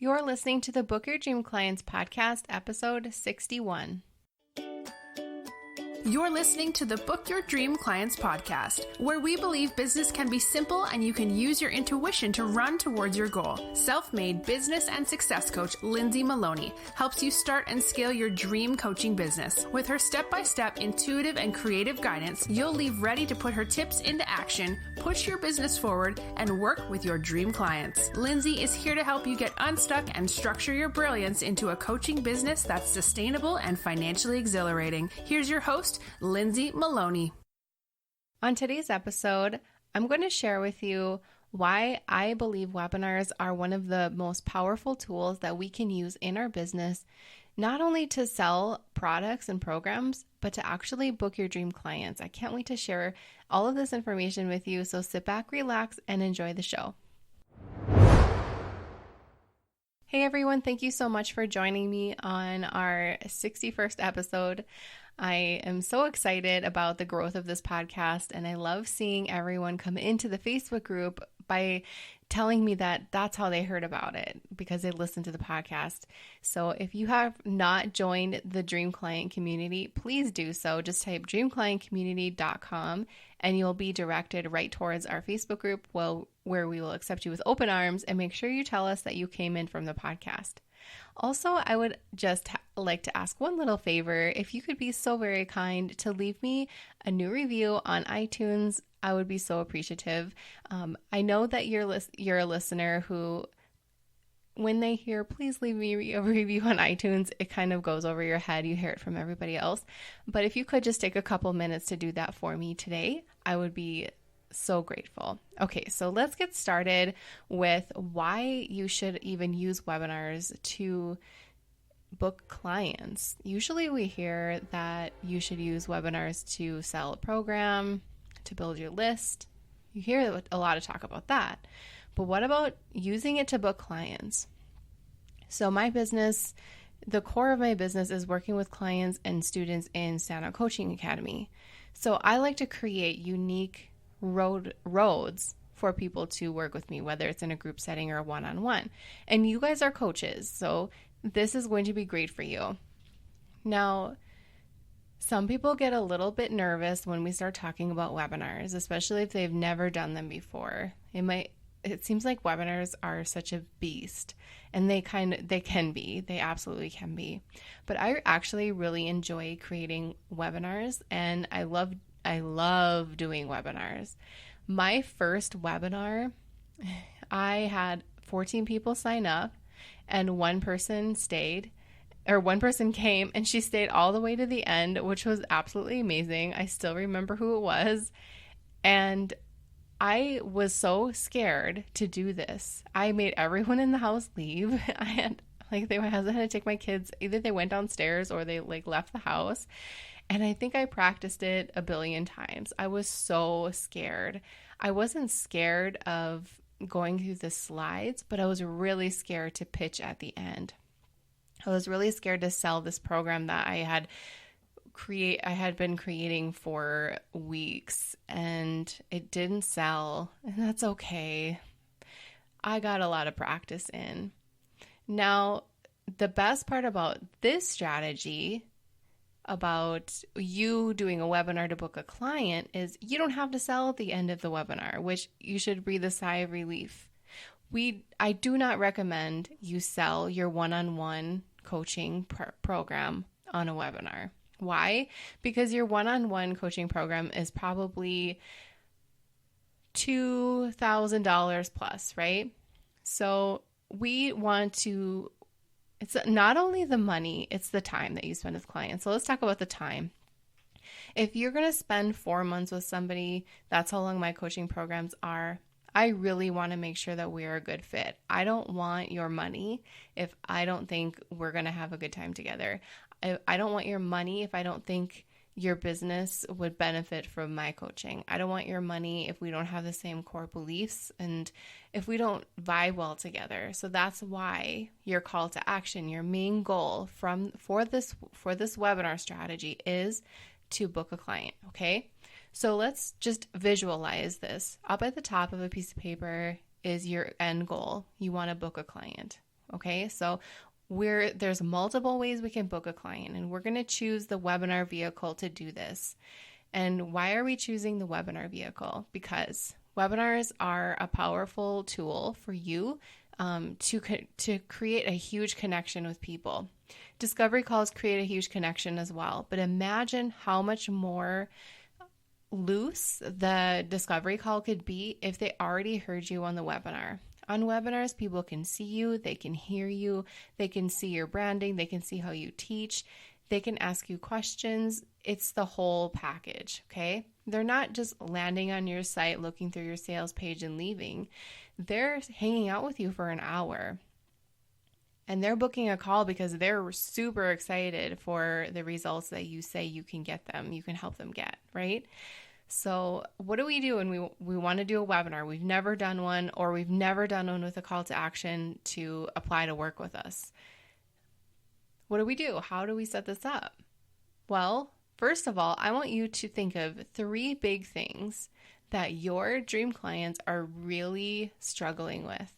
You're listening to the Book Your Dream Clients podcast, episode 61. You're listening to the Book Your Dream Clients podcast, where we believe business can be simple and you can use your intuition to run towards your goal. Self-made business and success coach Lindsay Maloney helps you start and scale your dream coaching business. With her step-by-step intuitive and creative guidance, you'll leave ready to put her tips into action, push your business forward, and work with your dream clients. Lindsay is here to help you get unstuck and structure your brilliance into a coaching business that's sustainable and financially exhilarating. Here's your host, Lindsay Maloney. On today's episode, I'm going to share with you why I believe webinars are one of the most powerful tools that we can use in our business, not only to sell products and programs, but to actually book your dream clients. I can't wait to share all of this information with you, so sit back, relax, and enjoy the show. Hey everyone, thank you so much for joining me on our 61st episode. I am so excited about the growth of this podcast, and I love seeing everyone come into the Facebook group by telling me that that's how they heard about it, because they listened to the podcast. So if you have not joined the Dream Client Community, please do so. Just type dreamclientcommunity.com and you'll be directed right towards our Facebook group, where we will accept you with open arms, and make sure you tell us that you came in from the podcast. Also, I would just like to ask one little favor. If you could be so very kind to leave me a new review on iTunes, I would be so appreciative. I know that you're a listener who, when they hear, please leave me a review on iTunes, it kind of goes over your head. You hear it from everybody else. But if you could just take a couple minutes to do that for me today, I would be so grateful. Okay, so let's get started with why you should even use webinars to book clients. Usually we hear that you should use webinars to sell a program, to build your list. You hear a lot of talk about that. But what about using it to book clients? So my business, the core of my business is working with clients and students in Stand Out Coaching Academy. So I like to create unique roads for people to work with me, whether it's in a group setting or a one-on-one. And you guys are coaches, so this is going to be great for you. Now, some people get a little bit nervous when we start talking about webinars, especially if they've never done them before. It seems like webinars are such a beast, and they absolutely can be. But I actually really enjoy creating webinars, and I love doing webinars. My first webinar, I had 14 people sign up, and one person came and she stayed all the way to the end, which was absolutely amazing. I still remember who it was. And I was so scared to do this. I made everyone in the house leave. My husband had to take my kids. Either they went downstairs or they left the house. And I think I practiced it a billion times. I was so scared. I wasn't scared of going through the slides, but I was really scared to pitch at the end. I was really scared to sell this program that I had been creating for weeks, and it didn't sell, and that's okay. I got a lot of practice in. Now, the best part about this strategy, about you doing a webinar to book a client, is you don't have to sell at the end of the webinar, which you should breathe a sigh of relief. I do not recommend you sell your one-on-one coaching program on a webinar. Why? Because your one-on-one coaching program is probably $2,000 plus, right? So we want to, it's not only the money, it's the time that you spend with clients. So let's talk about the time. If you're going to spend 4 months with somebody, that's how long my coaching programs are. I really want to make sure that we're a good fit. I don't want your money if I don't think we're going to have a good time together. I don't want your money if I don't think your business would benefit from my coaching. I don't want your money if we don't have the same core beliefs and if we don't vibe well together. So that's why your call to action, your main goal for this webinar strategy is to book a client, okay? So let's just visualize this. Up at the top of a piece of paper is your end goal. You want to book a client. Okay, so there's multiple ways we can book a client, and we're going to choose the webinar vehicle to do this. And why are we choosing the webinar vehicle? Because webinars are a powerful tool for you to create a huge connection with people. Discovery calls create a huge connection as well, but imagine how much more loose the discovery call could be if they already heard you on the webinar. On webinars, people can see you, they can hear you, they can see your branding, they can see how you teach, they can ask you questions. It's the whole package, okay? They're not just landing on your site, looking through your sales page and leaving. They're hanging out with you for an hour. And they're booking a call because they're super excited for the results that you say you can get them, you can help them get, right? So what do we do when we want to do a webinar? We've never done one, or we've never done one with a call to action to apply to work with us. What do we do? How do we set this up? Well, first of all, I want you to think of 3 big things that your dream clients are really struggling with.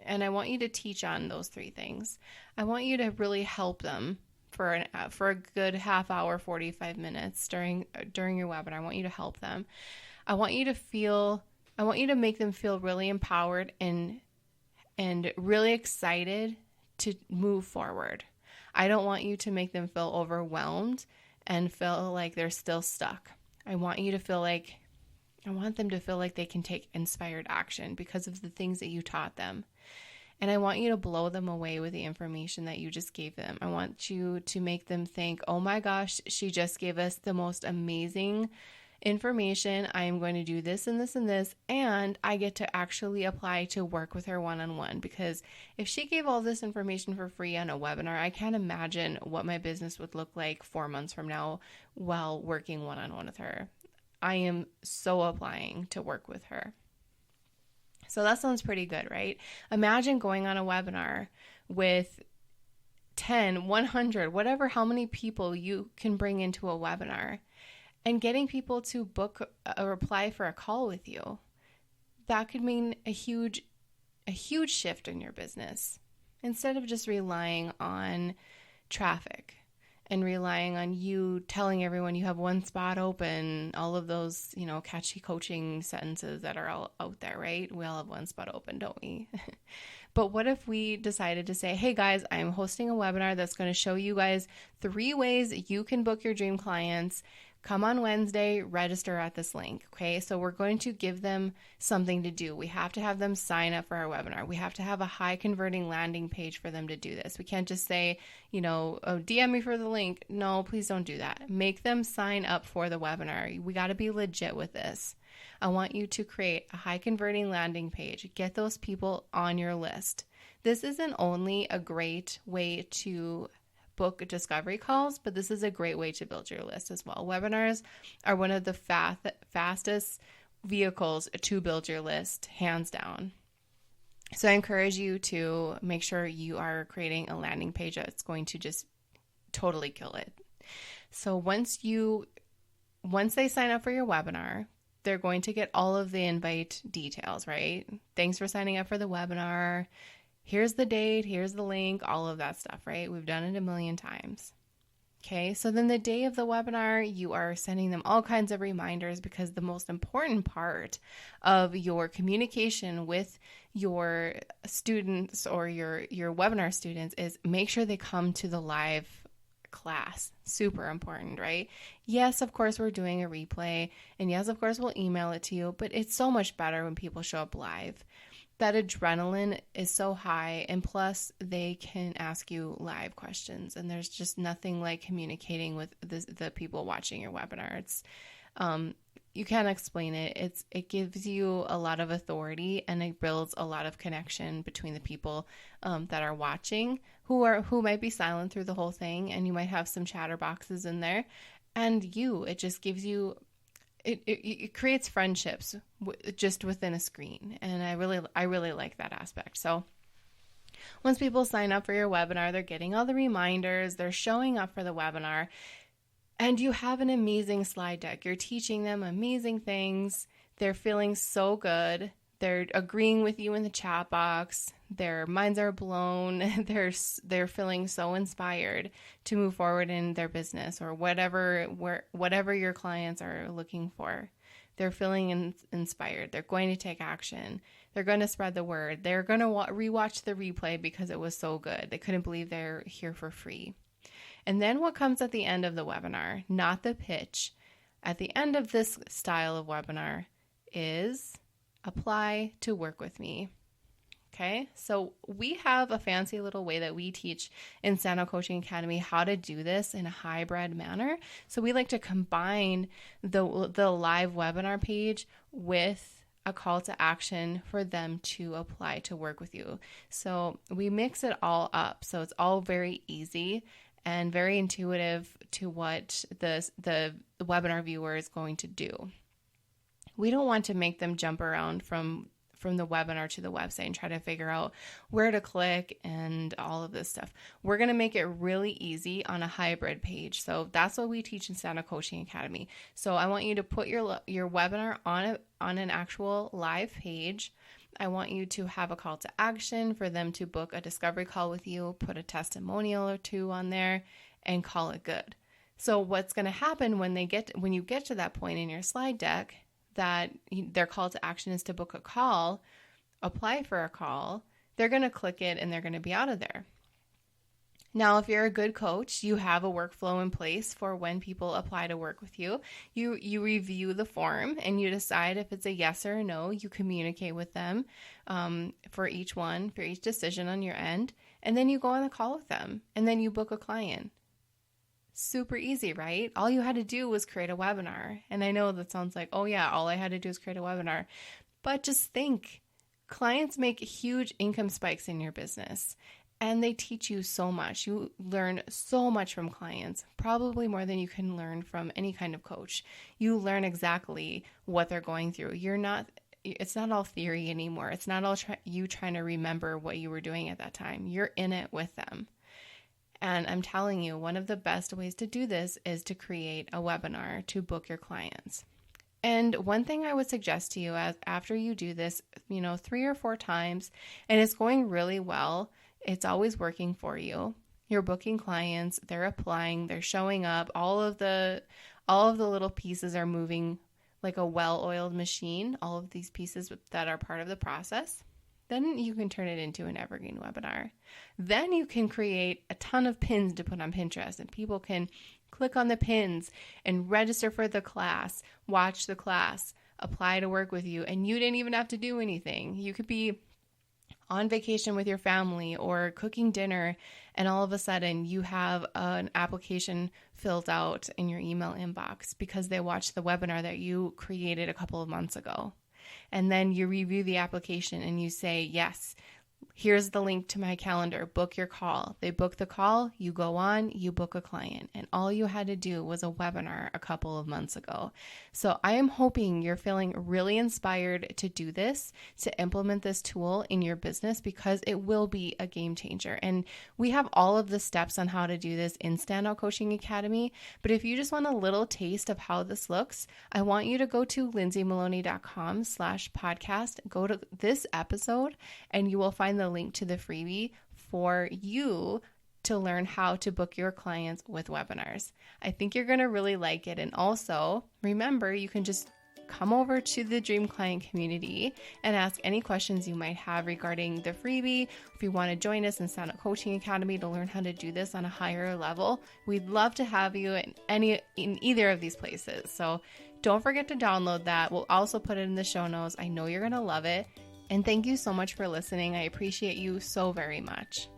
And I want you to teach on those 3 things. I want you to really help them for a good half hour, 45 minutes during your webinar. I want you to help them. I want you to make them feel really empowered and really excited to move forward. I don't want you to make them feel overwhelmed and feel like they're still stuck. I want them to feel like they can take inspired action because of the things that you taught them. And I want you to blow them away with the information that you just gave them. I want you to make them think, oh my gosh, she just gave us the most amazing information. I am going to do this and this and this, and I get to actually apply to work with her one-on-one. Because if she gave all this information for free on a webinar, I can't imagine what my business would look like 4 months from now while working one-on-one with her. I am so applying to work with her. So that sounds pretty good, right? Imagine going on a webinar with 10, 100, whatever, how many people you can bring into a webinar, and getting people to book a reply for a call with you. That could mean a huge shift in your business. Instead of just relying on traffic and relying on you telling everyone you have one spot open, all of those, catchy coaching sentences that are all out there, right? We all have one spot open, don't we? But what if we decided to say, hey guys, I'm hosting a webinar that's going to show you guys 3 ways you can book your dream clients. Come on Wednesday, register at this link, okay? So we're going to give them something to do. We have to have them sign up for our webinar. We have to have a high converting landing page for them to do this. We can't just say, oh, DM me for the link. No, please don't do that. Make them sign up for the webinar. We got to be legit with this. I want you to create a high converting landing page. Get those people on your list. This isn't only a great way to book discovery calls, but this is a great way to build your list as well. Webinars are one of the fastest vehicles to build your list, hands down. So I encourage you to make sure you are creating a landing page that's going to just totally kill it. So once they sign up for your webinar, they're going to get all of the invite details, right? Thanks for signing up for the webinar. Here's the date, here's the link, all of that stuff, right? We've done it a million times. Okay, so then the day of the webinar, you are sending them all kinds of reminders, because the most important part of your communication with your students or your webinar students is make sure they come to the live class. Super important, right? Yes, of course, we're doing a replay, and yes, of course, we'll email it to you, but it's so much better when people show up live. That adrenaline is so high, and plus they can ask you live questions, and there's just nothing like communicating with the people watching your webinar. It's you can't explain it. It gives you a lot of authority, and it builds a lot of connection between the people that are watching, who might be silent through the whole thing, and you might have some chatterboxes in there, and it just gives you. It creates friendships just within a screen, and I really like that aspect. So once people sign up for your webinar, they're getting all the reminders, they're showing up for the webinar, and you have an amazing slide deck. You're teaching them amazing things. They're feeling so good. They're agreeing with you in the chat box. Their minds are blown. They're feeling so inspired to move forward in their business or whatever your clients are looking for. They're feeling inspired. They're going to take action. They're going to spread the word. They're going to rewatch the replay because it was so good. They couldn't believe they're here for free. And then what comes at the end of the webinar, not the pitch, at the end of this style of webinar is apply to work with me. Okay, so we have a fancy little way that we teach in Stand Out Coaching Academy how to do this in a hybrid manner. So we like to combine the live webinar page with a call to action for them to apply to work with you. So we mix it all up. So it's all very easy and very intuitive to what the webinar viewer is going to do. We don't want to make them jump around from the webinar to the website and try to figure out where to click and all of this stuff. We're going to make it really easy on a hybrid page. So that's what we teach in Stand Out Coaching Academy. So I want you to put your webinar on an actual live page. I want you to have a call to action for them to book a discovery call with you, put a testimonial or two on there, and call it good. So what's going to happen when you get to that point in your slide deck that their call to action is to book a call, apply for a call, they're going to click it and they're going to be out of there. Now, if you're a good coach, you have a workflow in place for when people apply to work with you. You review the form and you decide if it's a yes or a no. You communicate with them for each decision on your end. And then you go on a call with them and then you book a client. Super easy, right? All you had to do was create a webinar. And I know that sounds like, oh yeah, all I had to do is create a webinar. But just think, clients make huge income spikes in your business and they teach you so much. You learn so much from clients, probably more than you can learn from any kind of coach. You learn exactly what they're going through. It's not all theory anymore. It's not all you trying to remember what you were doing at that time. You're in it with them. And I'm telling you, one of the best ways to do this is to create a webinar to book your clients. And one thing I would suggest to you after you do this, 3 or 4 times, and it's going really well, it's always working for you. You're booking clients, they're applying, they're showing up, all of the little pieces are moving like a well-oiled machine, all of these pieces that are part of the process. Then you can turn it into an evergreen webinar. Then you can create a ton of pins to put on Pinterest, and people can click on the pins and register for the class, watch the class, apply to work with you, and you didn't even have to do anything. You could be on vacation with your family or cooking dinner, and all of a sudden you have an application filled out in your email inbox because they watched the webinar that you created a couple of months ago. And then you review the application and you say, yes, here's the link to my calendar, book your call. They book the call, you go on, you book a client. And all you had to do was a webinar a couple of months ago. So I am hoping you're feeling really inspired to do this, to implement this tool in your business, because it will be a game changer. And we have all of the steps on how to do this in Stand Out Coaching Academy. But if you just want a little taste of how this looks, I want you to go to lindsaymaloney.com/podcast, go to this episode, and you will find the link to the freebie for you to learn how to book your clients with webinars. I think you're going to really like it. And also, remember, you can just come over to the Dream Client community and ask any questions you might have regarding the freebie. If you want to join us in Stand Out Coaching Academy to learn how to do this on a higher level, we'd love to have you in either of these places. So don't forget to download that. We'll also put it in the show notes. I know you're going to love it. And thank you so much for listening. I appreciate you so very much.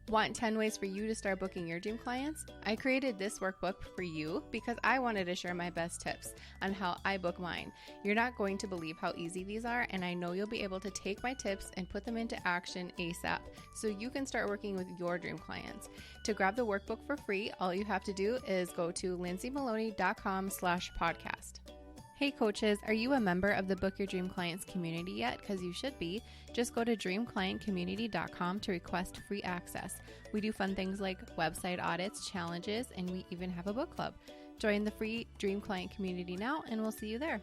Want 10 ways for you to start booking your dream clients? I created this workbook for you because I wanted to share my best tips on how I book mine. You're not going to believe how easy these are, and I know you'll be able to take my tips and put them into action ASAP so you can start working with your dream clients. To grab the workbook for free, all you have to do is go to lindsaymaloney.com/podcast. Hey coaches, are you a member of the Book Your Dream Clients community yet? Because you should be. Just go to dreamclientcommunity.com to request free access. We do fun things like website audits, challenges, and we even have a book club. Join the free Dream Client community now, and we'll see you there.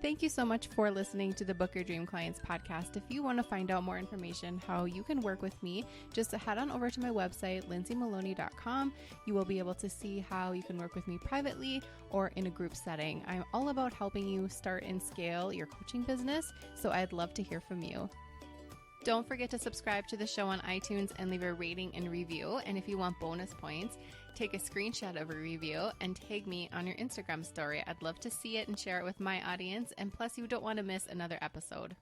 Thank you so much for listening to the Book Your Dream Clients podcast. If you want to find out more information how you can work with me, just head on over to my website, lindsaymaloney.com. You will be able to see how you can work with me privately or in a group setting. I'm all about helping you start and scale your coaching business, so I'd love to hear from you. Don't forget to subscribe to the show on iTunes and leave a rating and review. And if you want bonus points, take a screenshot of a review and tag me on your Instagram story. I'd love to see it and share it with my audience. And plus, you don't want to miss another episode.